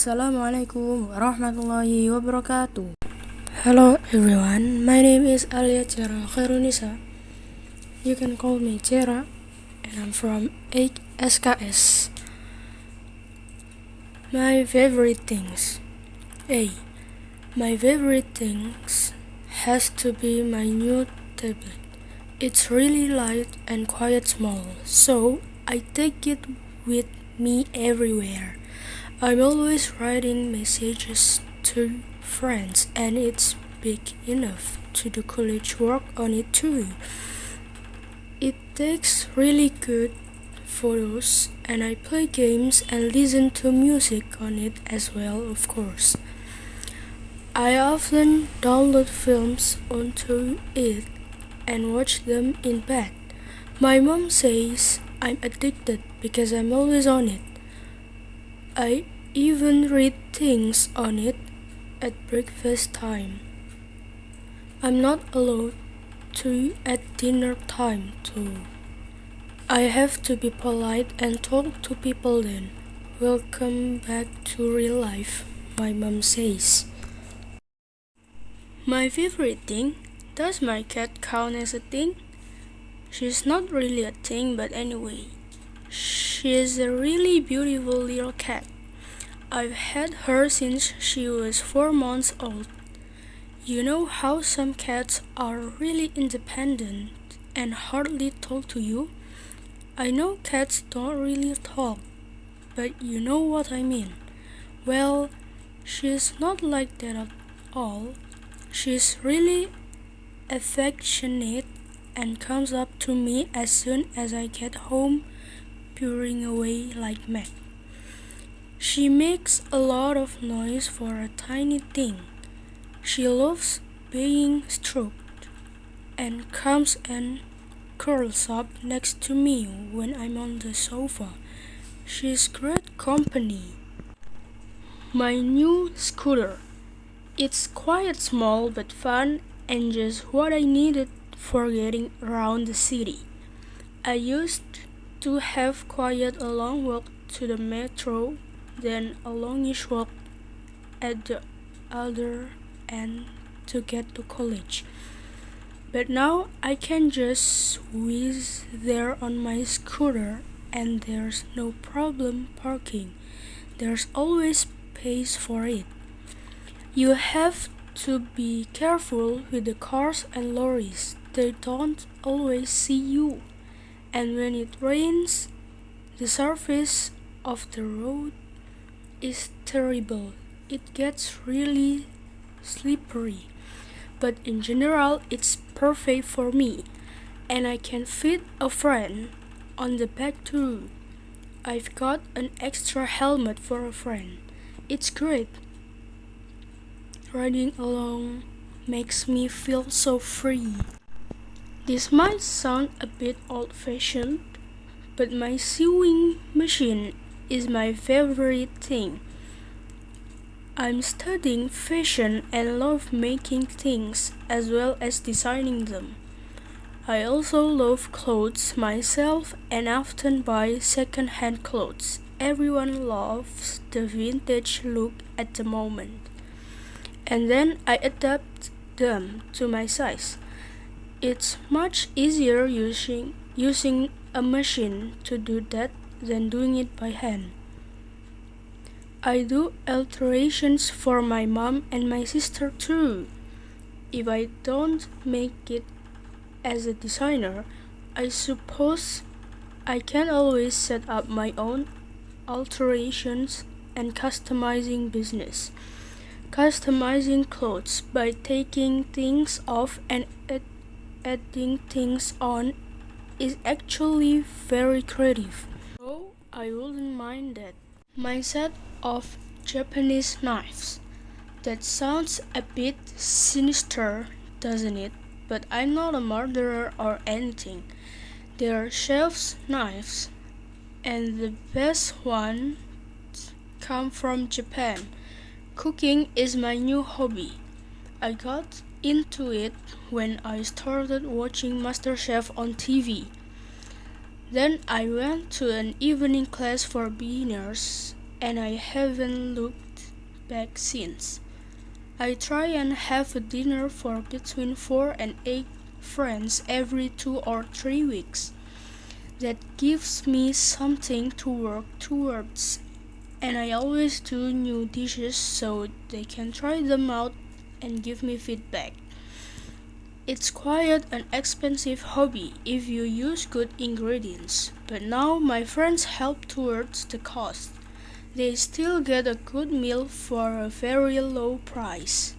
Assalamualaikum warahmatullahi wabarakatuh. Hello everyone, my name is Alya Cierra Khoirunisa. You can call me Cierra, and I'm from 8 SKS. My favorite things. My favorite things has to be my new tablet. It's really light and quite small, so I take it with me everywhere. I'm always writing messages to friends, and it's big enough to do college work on it too. It takes really good photos, and I play games and listen to music on it as well, of course. I often download films onto it and watch them in bed. My mom says I'm addicted because I'm always on it. I even read things on it at breakfast time. I'm not allowed to at dinner time too. I have to be polite and talk to people then. Welcome back to real life, my mom says. My favorite thing? Does my cat count as a thing? She's not really a thing, but anyway. She's a really beautiful little cat. I've had her since she was 4 months old. You know how some cats are really independent and hardly talk to you? I know cats don't really talk, but you know what I mean. Well, she's not like that at all. She's really affectionate and comes up to me as soon as I get home, purring away like mad. She makes a lot of noise for a tiny thing. She loves being stroked and comes and curls up next to me when I'm on the sofa. She's great company. My new scooter. It's quite small but fun and just what I needed for getting around the city. I used to have quite a long walk to the metro, then a longish walk at the other end to get to college. But now I can just whiz there on my scooter and there's no problem parking. There's always space for it. You have to be careful with the cars and lorries. They don't always see you. And when it rains, the surface of the road is terrible. It gets really slippery. But in general, it's perfect for me. And I can fit a friend on the back too. I've got an extra helmet for a friend. It's great. Riding along makes me feel so free. This might sound a bit old-fashioned, but my sewing machine is my favorite thing. I'm studying fashion and love making things as well as designing them. I also love clothes myself and often buy second-hand clothes. Everyone loves the vintage look at the moment. And then I adapt them to my size. It's much easier using a machine to do that than doing it by hand. I do alterations for my mom and my sister too. If I don't make it as a designer, I suppose I can always set up my own alterations and customizing business. Customizing clothes by taking things off and adding things on is actually very creative. So I wouldn't mind that. My set of Japanese knives. That sounds a bit sinister, doesn't it? But I'm not a murderer or anything. They're chef's knives, and the best ones come from Japan. Cooking is my new hobby. I got into it when I started watching MasterChef on TV. Then I went to an evening class for beginners, and I haven't looked feedback since. I try and have a dinner for between 4 and 8 friends every 2 or 3 weeks. That gives me something to work towards, and I always do new dishes so they can try them out and give me feedback. It's quite an expensive hobby if you use good ingredients, but now my friends help towards the cost. They still get a good meal for a very low price.